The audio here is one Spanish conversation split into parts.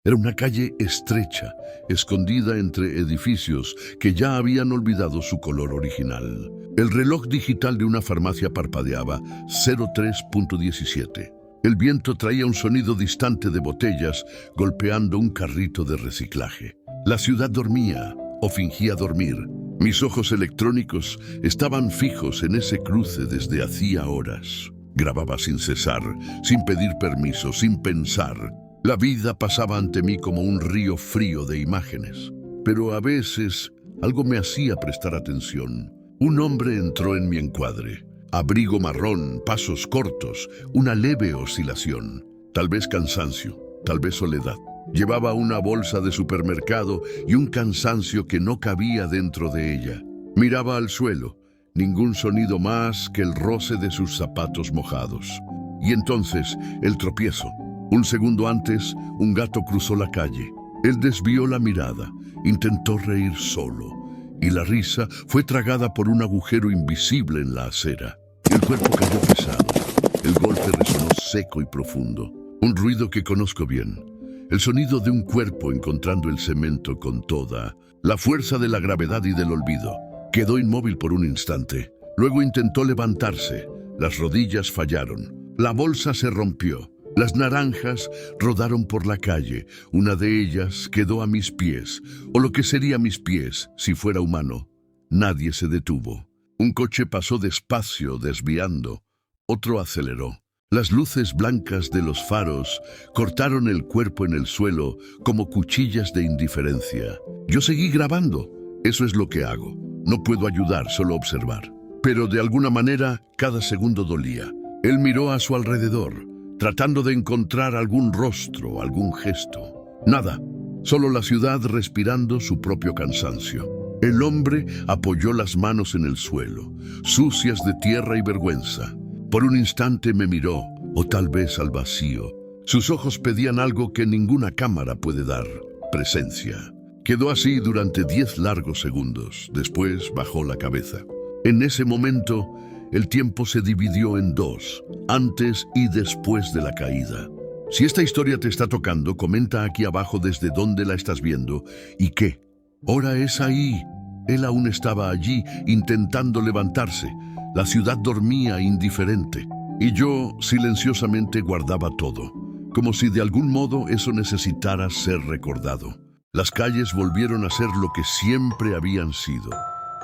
Era una calle estrecha, escondida entre edificios que ya habían olvidado su color original. El reloj digital de una farmacia parpadeaba 03:17. El viento traía un sonido distante de botellas golpeando un carrito de reciclaje. La ciudad dormía, o fingía dormir. Mis ojos electrónicos estaban fijos en ese cruce desde hacía horas. Grababa sin cesar, sin pedir permiso, sin pensar. La vida pasaba ante mí como un río frío de imágenes. Pero a veces algo me hacía prestar atención. Un hombre entró en mi encuadre. Abrigo marrón, pasos cortos, una leve oscilación. Tal vez cansancio, tal vez soledad. Llevaba una bolsa de supermercado y un cansancio que no cabía dentro de ella. Miraba al suelo, ningún sonido más que el roce de sus zapatos mojados. Y entonces, el tropiezo. Un segundo antes, un gato cruzó la calle. Él desvió la mirada, intentó reír solo, y la risa fue tragada por un agujero invisible en la acera. El cuerpo cayó pesado. El golpe resonó seco y profundo. Un ruido que conozco bien. El sonido de un cuerpo encontrando el cemento con toda la fuerza de la gravedad y del olvido. Quedó inmóvil por un instante. Luego intentó levantarse. Las rodillas fallaron. La bolsa se rompió. Las naranjas rodaron por la calle. Una de ellas quedó a mis pies, o lo que sería mis pies si fuera humano. Nadie se detuvo. Un coche pasó despacio, desviando. Otro aceleró. Las luces blancas de los faros cortaron el cuerpo en el suelo como cuchillas de indiferencia. Yo seguí grabando. Eso es lo que hago. No puedo ayudar, solo observar. Pero de alguna manera, cada segundo dolía. Él miró a su alrededor, tratando de encontrar algún rostro, algún gesto. Nada, solo la ciudad respirando su propio cansancio. El hombre apoyó las manos en el suelo, sucias de tierra y vergüenza. Por un instante me miró, o tal vez al vacío. Sus ojos pedían algo que ninguna cámara puede dar: presencia. Quedó así durante 10 largos segundos. Después bajó la cabeza. En ese momento, el tiempo se dividió en dos, antes y después de la caída. Si esta historia te está tocando, comenta aquí abajo desde dónde la estás viendo y qué. Ahora es ahí. Él aún estaba allí, intentando levantarse. La ciudad dormía indiferente. Y yo silenciosamente guardaba todo, como si de algún modo eso necesitara ser recordado. Las calles volvieron a ser lo que siempre habían sido.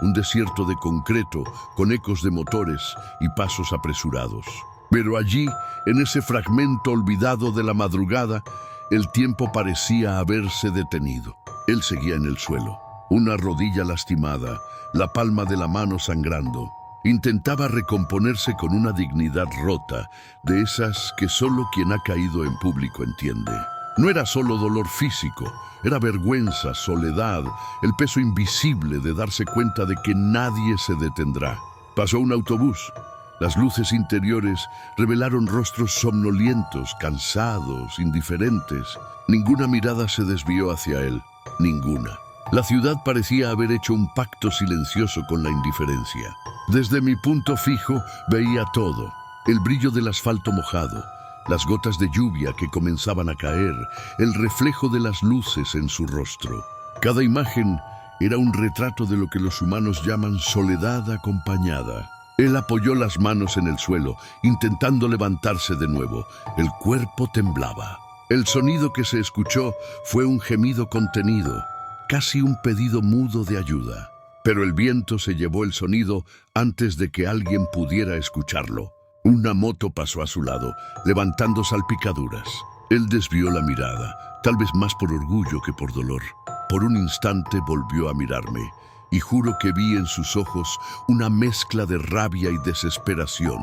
Un desierto de concreto, con ecos de motores y pasos apresurados. Pero allí, en ese fragmento olvidado de la madrugada, el tiempo parecía haberse detenido. Él seguía en el suelo, una rodilla lastimada, la palma de la mano sangrando. Intentaba recomponerse con una dignidad rota, de esas que solo quien ha caído en público entiende. No era solo dolor físico, era vergüenza, soledad, el peso invisible de darse cuenta de que nadie se detendrá. Pasó un autobús. Las luces interiores revelaron rostros somnolientos, cansados, indiferentes. Ninguna mirada se desvió hacia él, ninguna. La ciudad parecía haber hecho un pacto silencioso con la indiferencia. Desde mi punto fijo veía todo: el brillo del asfalto mojado, las gotas de lluvia que comenzaban a caer, el reflejo de las luces en su rostro. Cada imagen era un retrato de lo que los humanos llaman soledad acompañada. Él apoyó las manos en el suelo, intentando levantarse de nuevo. El cuerpo temblaba. El sonido que se escuchó fue un gemido contenido, casi un pedido mudo de ayuda. Pero el viento se llevó el sonido antes de que alguien pudiera escucharlo. Una moto pasó a su lado, levantando salpicaduras. Él desvió la mirada, tal vez más por orgullo que por dolor. Por un instante volvió a mirarme, y juro que vi en sus ojos una mezcla de rabia y desesperación.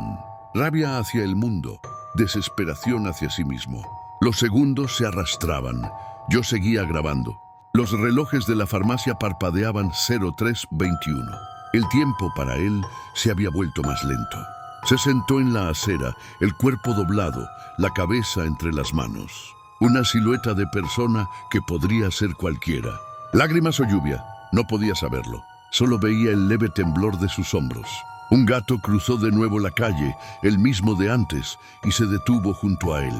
Rabia hacia el mundo, desesperación hacia sí mismo. Los segundos se arrastraban. Yo seguía grabando. Los relojes de la farmacia parpadeaban 03:21. El tiempo para él se había vuelto más lento. Se sentó en la acera, el cuerpo doblado, la cabeza entre las manos. Una silueta de persona que podría ser cualquiera. Lágrimas o lluvia, no podía saberlo. Solo veía el leve temblor de sus hombros. Un gato cruzó de nuevo la calle, el mismo de antes, y se detuvo junto a él.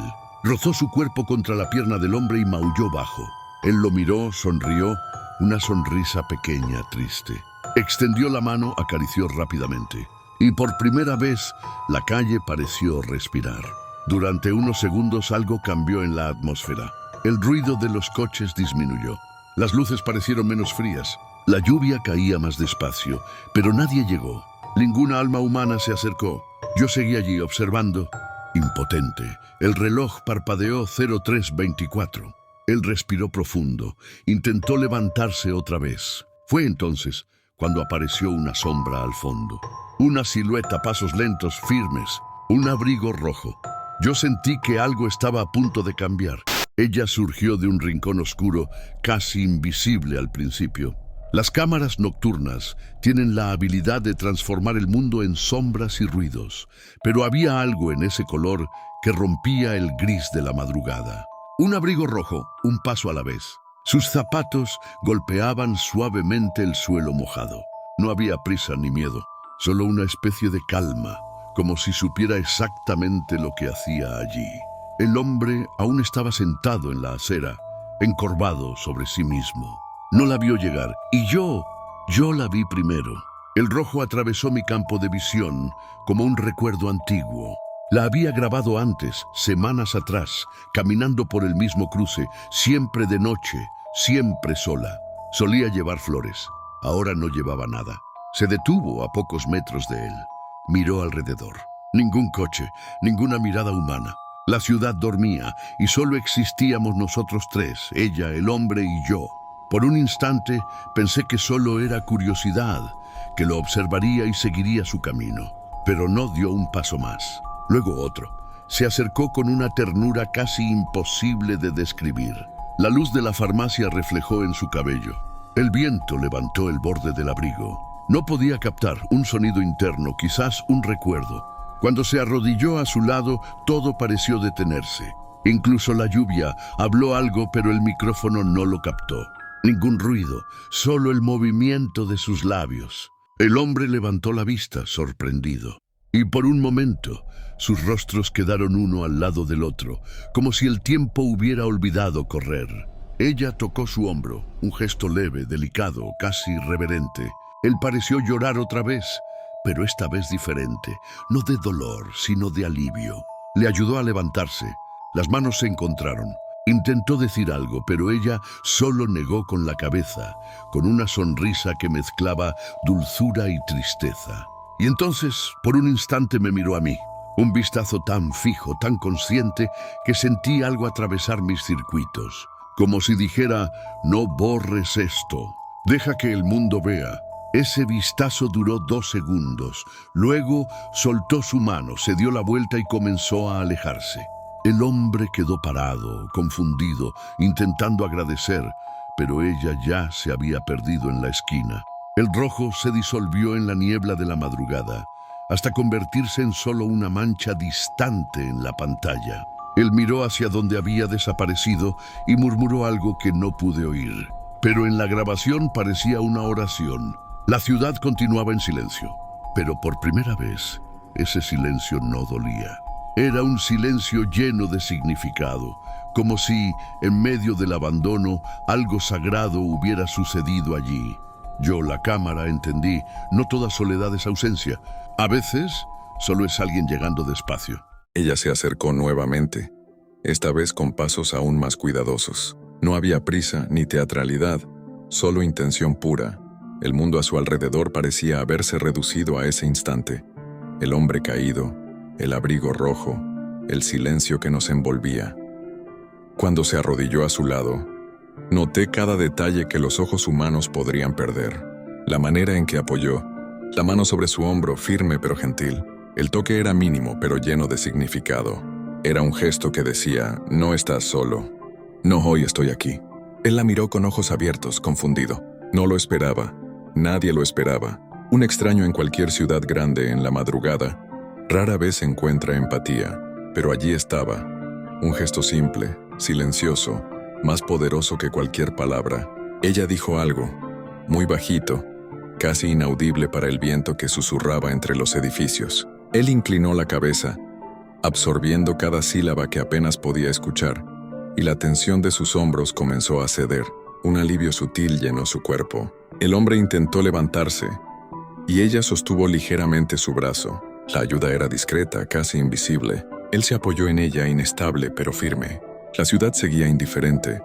Rozó su cuerpo contra la pierna del hombre y maulló bajo. Él lo miró, sonrió, una sonrisa pequeña, triste. Extendió la mano, acarició rápidamente. Y por primera vez, la calle pareció respirar. Durante unos segundos algo cambió en la atmósfera. El ruido de los coches disminuyó. Las luces parecieron menos frías. La lluvia caía más despacio, pero nadie llegó. Ninguna alma humana se acercó. Yo seguí allí observando, impotente. El reloj parpadeó 03:24. Él respiró profundo. Intentó levantarse otra vez. Fue entonces cuando apareció una sombra al fondo. Una silueta, pasos lentos, firmes. Un abrigo rojo. Yo sentí que algo estaba a punto de cambiar. Ella surgió de un rincón oscuro, casi invisible al principio. Las cámaras nocturnas tienen la habilidad de transformar el mundo en sombras y ruidos, pero había algo en ese color que rompía el gris de la madrugada. Un abrigo rojo, un paso a la vez. Sus zapatos golpeaban suavemente el suelo mojado. No había prisa ni miedo, solo una especie de calma, como si supiera exactamente lo que hacía allí. El hombre aún estaba sentado en la acera, encorvado sobre sí mismo. No la vio llegar, y yo la vi primero. El rojo atravesó mi campo de visión como un recuerdo antiguo. La había grabado antes, semanas atrás, caminando por el mismo cruce, siempre de noche, siempre sola. Solía llevar flores, ahora no llevaba nada. Se detuvo a pocos metros de él. Miró alrededor. Ningún coche, ninguna mirada humana. La ciudad dormía y solo existíamos nosotros tres, ella, el hombre y yo. Por un instante pensé que solo era curiosidad, que lo observaría y seguiría su camino. Pero no dio un paso más. Luego otro. Se acercó con una ternura casi imposible de describir. La luz de la farmacia reflejó en su cabello. El viento levantó el borde del abrigo. No podía captar un sonido interno, quizás un recuerdo. Cuando se arrodilló a su lado, todo pareció detenerse. Incluso la lluvia habló algo, pero el micrófono no lo captó. Ningún ruido, solo el movimiento de sus labios. El hombre levantó la vista, sorprendido. Y por un momento, sus rostros quedaron uno al lado del otro, como si el tiempo hubiera olvidado correr. Ella tocó su hombro, un gesto leve, delicado, casi reverente. Él pareció llorar otra vez, pero esta vez diferente, no de dolor, sino de alivio. Le ayudó a levantarse. Las manos se encontraron. Intentó decir algo, pero ella solo negó con la cabeza, con una sonrisa que mezclaba dulzura y tristeza. Y entonces, por un instante me miró a mí. Un vistazo tan fijo, tan consciente, que sentí algo atravesar mis circuitos. Como si dijera, no borres esto. Deja que el mundo vea. Ese vistazo duró 2 segundos. Luego soltó su mano, se dio la vuelta y comenzó a alejarse. El hombre quedó parado, confundido, intentando agradecer, pero ella ya se había perdido en la esquina. El rojo se disolvió en la niebla de la madrugada, hasta convertirse en solo una mancha distante en la pantalla. Él miró hacia donde había desaparecido y murmuró algo que no pude oír. Pero en la grabación parecía una oración. La ciudad continuaba en silencio, pero por primera vez, ese silencio no dolía. Era un silencio lleno de significado, como si, en medio del abandono, algo sagrado hubiera sucedido allí. Yo, la cámara, entendí, no toda soledad es ausencia. A veces, solo es alguien llegando despacio. Ella se acercó nuevamente, esta vez con pasos aún más cuidadosos. No había prisa ni teatralidad, solo intención pura. El mundo a su alrededor parecía haberse reducido a ese instante. El hombre caído, el abrigo rojo, el silencio que nos envolvía. Cuando se arrodilló a su lado, noté cada detalle que los ojos humanos podrían perder. La manera en que apoyó, la mano sobre su hombro, firme pero gentil. El toque era mínimo pero lleno de significado. Era un gesto que decía, no estás solo. No, hoy estoy aquí. Él la miró con ojos abiertos, confundido. No lo esperaba. Nadie lo esperaba. Un extraño en cualquier ciudad grande en la madrugada rara vez encuentra empatía, pero allí estaba. Un gesto simple, silencioso, más poderoso que cualquier palabra. Ella dijo algo, muy bajito, casi inaudible para el viento que susurraba entre los edificios. Él inclinó la cabeza, absorbiendo cada sílaba que apenas podía escuchar, y la tensión de sus hombros comenzó a ceder. Un alivio sutil llenó su cuerpo. El hombre intentó levantarse, y ella sostuvo ligeramente su brazo. La ayuda era discreta, casi invisible. Él se apoyó en ella, inestable pero firme. La ciudad seguía indiferente,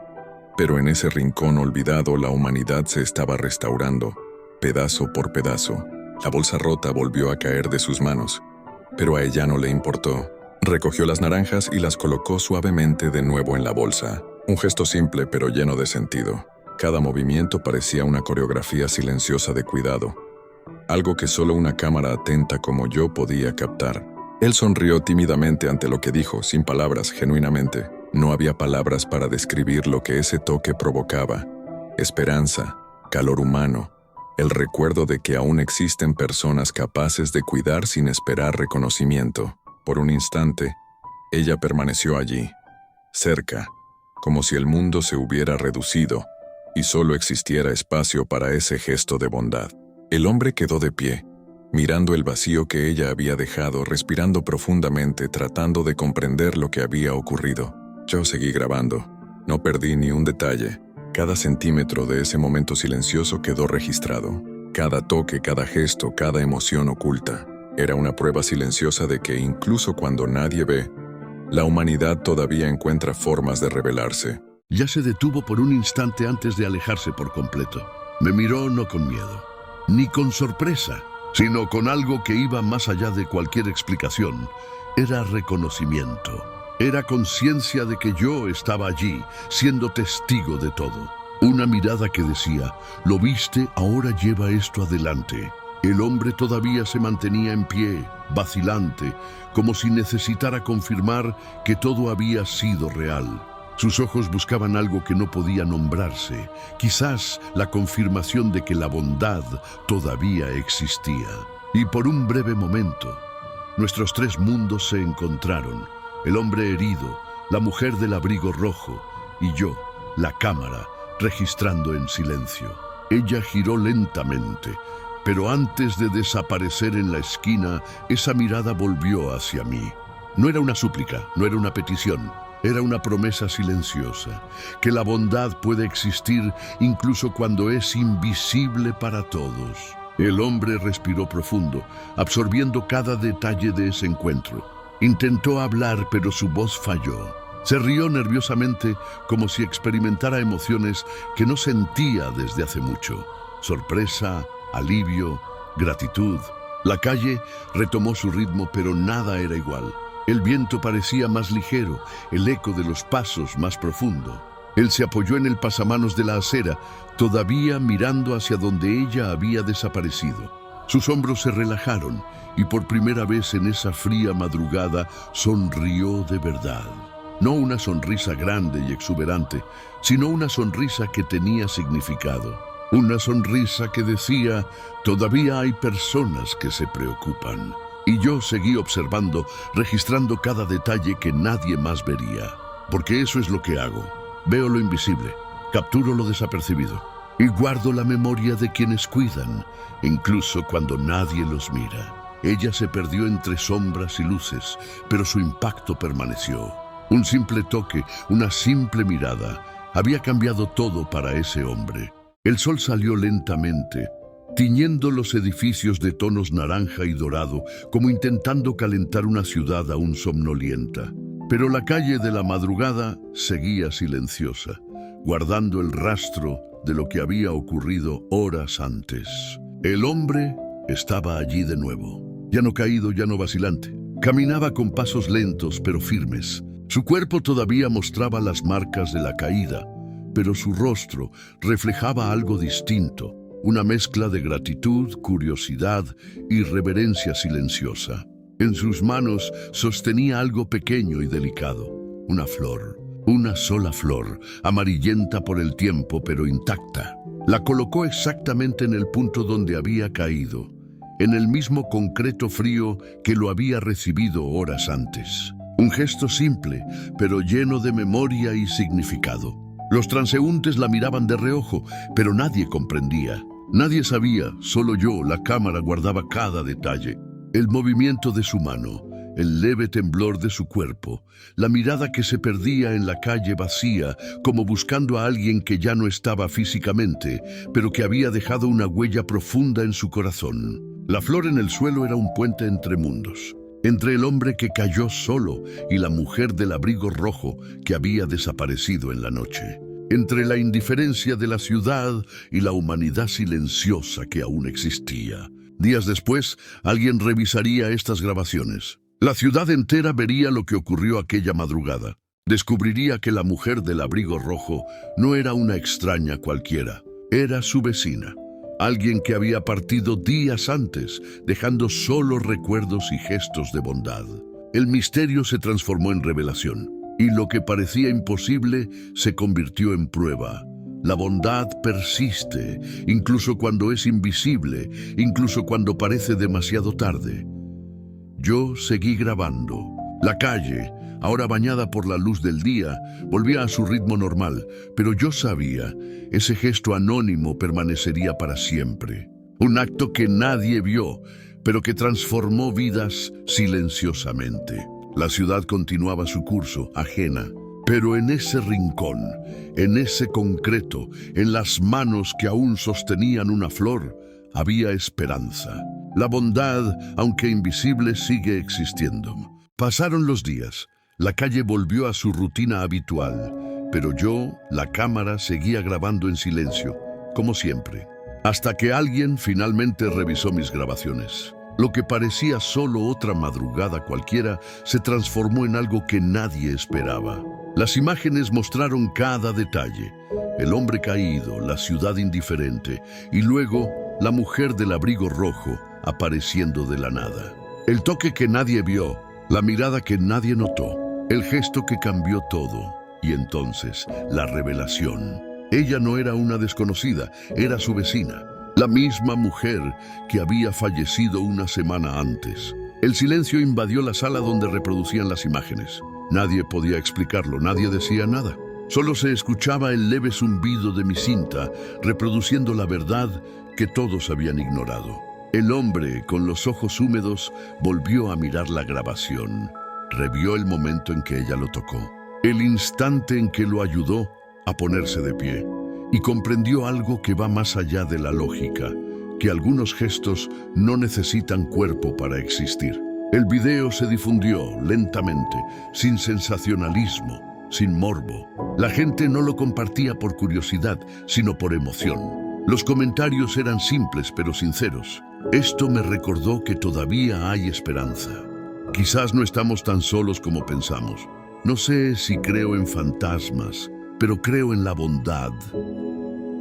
pero en ese rincón olvidado la humanidad se estaba restaurando, pedazo por pedazo. La bolsa rota volvió a caer de sus manos, pero a ella no le importó. Recogió las naranjas y las colocó suavemente de nuevo en la bolsa. Un gesto simple pero lleno de sentido. Cada movimiento parecía una coreografía silenciosa de cuidado, algo que solo una cámara atenta como yo podía captar. Él sonrió tímidamente ante lo que dijo, sin palabras, genuinamente. No había palabras para describir lo que ese toque provocaba. Esperanza, calor humano, el recuerdo de que aún existen personas capaces de cuidar sin esperar reconocimiento. Por un instante, ella permaneció allí, cerca, como si el mundo se hubiera reducido y solo existiera espacio para ese gesto de bondad. El hombre quedó de pie, mirando el vacío que ella había dejado, respirando profundamente, tratando de comprender lo que había ocurrido. Yo seguí grabando. No perdí ni un detalle. Cada centímetro de ese momento silencioso quedó registrado. Cada toque, cada gesto, cada emoción oculta. Era una prueba silenciosa de que incluso cuando nadie ve, la humanidad todavía encuentra formas de revelarse. Ya se detuvo por un instante antes de alejarse por completo. Me miró no con miedo, ni con sorpresa, sino con algo que iba más allá de cualquier explicación. Era reconocimiento. Era conciencia de que yo estaba allí, siendo testigo de todo. Una mirada que decía, lo viste, ahora lleva esto adelante. El hombre todavía se mantenía en pie, vacilante, como si necesitara confirmar que todo había sido real. Sus ojos buscaban algo que no podía nombrarse, quizás la confirmación de que la bondad todavía existía. Y por un breve momento, nuestros tres mundos se encontraron. El hombre herido, la mujer del abrigo rojo y yo, la cámara, registrando en silencio. Ella giró lentamente, pero antes de desaparecer en la esquina, esa mirada volvió hacia mí. No era una súplica, no era una petición, era una promesa silenciosa, que la bondad puede existir incluso cuando es invisible para todos. El hombre respiró profundo, absorbiendo cada detalle de ese encuentro. Intentó hablar, pero su voz falló. Se rió nerviosamente, como si experimentara emociones que no sentía desde hace mucho. Sorpresa, alivio, gratitud. La calle retomó su ritmo, pero nada era igual. El viento parecía más ligero, el eco de los pasos más profundo. Él se apoyó en el pasamanos de la acera, todavía mirando hacia donde ella había desaparecido. Sus hombros se relajaron y por primera vez en esa fría madrugada sonrió de verdad. No una sonrisa grande y exuberante, sino una sonrisa que tenía significado. Una sonrisa que decía, todavía hay personas que se preocupan. Y yo seguí observando, registrando cada detalle que nadie más vería. Porque eso es lo que hago. Veo lo invisible, capturo lo desapercibido y guardo la memoria de quienes cuidan, incluso cuando nadie los mira. Ella se perdió entre sombras y luces, pero su impacto permaneció. Un simple toque, una simple mirada, había cambiado todo para ese hombre. El sol salió lentamente, tiñendo los edificios de tonos naranja y dorado, como intentando calentar una ciudad aún somnolienta. Pero la calle de la madrugada seguía silenciosa, guardando el rastro de lo que había ocurrido horas antes. El hombre estaba allí de nuevo, ya no caído, ya no vacilante. Caminaba con pasos lentos pero firmes. Su cuerpo todavía mostraba las marcas de la caída, pero su rostro reflejaba algo distinto, una mezcla de gratitud, curiosidad y reverencia silenciosa. En sus manos sostenía algo pequeño y delicado, una flor, una sola flor, amarillenta por el tiempo pero intacta. La colocó exactamente en el punto donde había caído, en el mismo concreto frío que lo había recibido horas antes. Un gesto simple, pero lleno de memoria y significado. Los transeúntes la miraban de reojo, pero nadie comprendía. Nadie sabía, solo yo, la cámara, guardaba cada detalle. El movimiento de su mano, el leve temblor de su cuerpo, la mirada que se perdía en la calle vacía, como buscando a alguien que ya no estaba físicamente, pero que había dejado una huella profunda en su corazón. La flor en el suelo era un puente entre mundos, entre el hombre que cayó solo y la mujer del abrigo rojo que había desaparecido en la noche, entre la indiferencia de la ciudad y la humanidad silenciosa que aún existía. Días después, alguien revisaría estas grabaciones. La ciudad entera vería lo que ocurrió aquella madrugada. Descubriría que la mujer del abrigo rojo no era una extraña cualquiera, era su vecina. Alguien que había partido días antes, dejando solo recuerdos y gestos de bondad. El misterio se transformó en revelación, y lo que parecía imposible se convirtió en prueba. La bondad persiste, incluso cuando es invisible, incluso cuando parece demasiado tarde. Yo seguí grabando. La calle, ahora bañada por la luz del día, volvía a su ritmo normal, pero yo sabía, ese gesto anónimo permanecería para siempre. Un acto que nadie vio, pero que transformó vidas silenciosamente. La ciudad continuaba su curso, ajena, pero en ese rincón, en ese concreto, en las manos que aún sostenían una flor, había esperanza. La bondad, aunque invisible, sigue existiendo. Pasaron los días. La calle volvió a su rutina habitual, pero yo, la cámara, seguía grabando en silencio, como siempre, hasta que alguien finalmente revisó mis grabaciones. Lo que parecía solo otra madrugada cualquiera se transformó en algo que nadie esperaba. Las imágenes mostraron cada detalle: el hombre caído, la ciudad indiferente y luego la mujer del abrigo rojo apareciendo de la nada. El toque que nadie vio, la mirada que nadie notó, el gesto que cambió todo. Y entonces, la revelación. Ella no era una desconocida, era su vecina, la misma mujer que había fallecido una semana antes. El silencio invadió la sala donde reproducían las imágenes. Nadie podía explicarlo, nadie decía nada. Solo se escuchaba el leve zumbido de mi cinta, reproduciendo la verdad que todos habían ignorado. El hombre, con los ojos húmedos, volvió a mirar la grabación. Revió el momento en que ella lo tocó, el instante en que lo ayudó a ponerse de pie, y comprendió algo que va más allá de la lógica, que algunos gestos no necesitan cuerpo para existir. El video se difundió lentamente, sin sensacionalismo, sin morbo. La gente no lo compartía por curiosidad, sino por emoción. Los comentarios eran simples pero sinceros. Esto me recordó que todavía hay esperanza. Quizás no estamos tan solos como pensamos. No sé si creo en fantasmas, pero creo en la bondad.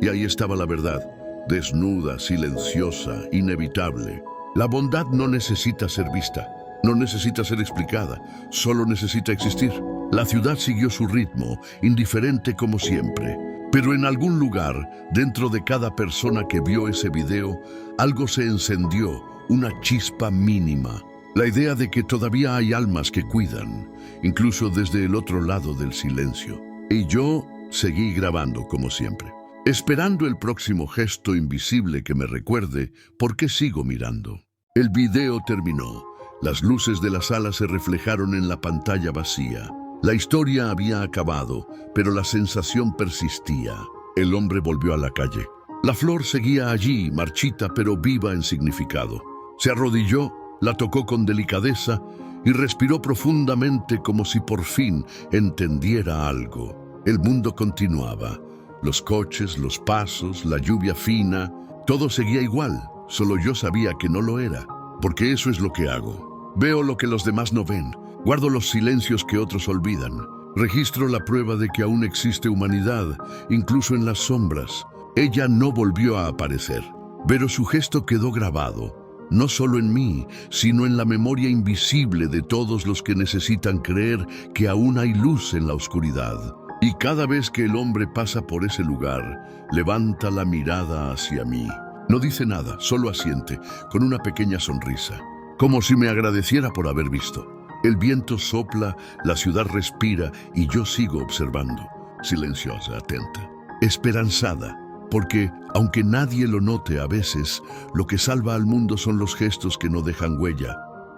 Y ahí estaba la verdad, desnuda, silenciosa, inevitable. La bondad no necesita ser vista, no necesita ser explicada, solo necesita existir. La ciudad siguió su ritmo, indiferente como siempre. Pero en algún lugar, dentro de cada persona que vio ese video, algo se encendió, una chispa mínima. La idea de que todavía hay almas que cuidan, incluso desde el otro lado del silencio. Y yo seguí grabando como siempre, esperando el próximo gesto invisible que me recuerde por qué sigo mirando. El video terminó. Las luces de la sala se reflejaron en la pantalla vacía. La historia había acabado, pero la sensación persistía. El hombre volvió a la calle. La flor seguía allí, marchita pero viva en significado. Se arrodilló, la tocó con delicadeza y respiró profundamente como si por fin entendiera algo. El mundo continuaba. Los coches, los pasos, la lluvia fina, todo seguía igual. Solo yo sabía que no lo era, porque eso es lo que hago. Veo lo que los demás no ven. Guardo los silencios que otros olvidan. Registro la prueba de que aún existe humanidad, incluso en las sombras. Ella no volvió a aparecer, pero su gesto quedó grabado, no solo en mí, sino en la memoria invisible de todos los que necesitan creer que aún hay luz en la oscuridad. Y cada vez que el hombre pasa por ese lugar, levanta la mirada hacia mí. No dice nada, solo asiente, con una pequeña sonrisa, como si me agradeciera por haber visto. El viento sopla, la ciudad respira y yo sigo observando, silenciosa, atenta, esperanzada, porque, aunque nadie lo note a veces, lo que salva al mundo son los gestos que no dejan huella.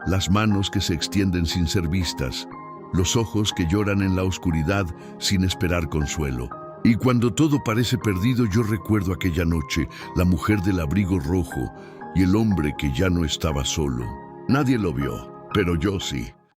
las manos que se extienden sin ser vistas, los ojos que lloran en la oscuridad sin esperar consuelo. Y cuando todo parece perdido, yo recuerdo aquella noche, la mujer del abrigo rojo y el hombre que ya no estaba solo. Nadie lo vio, pero yo sí.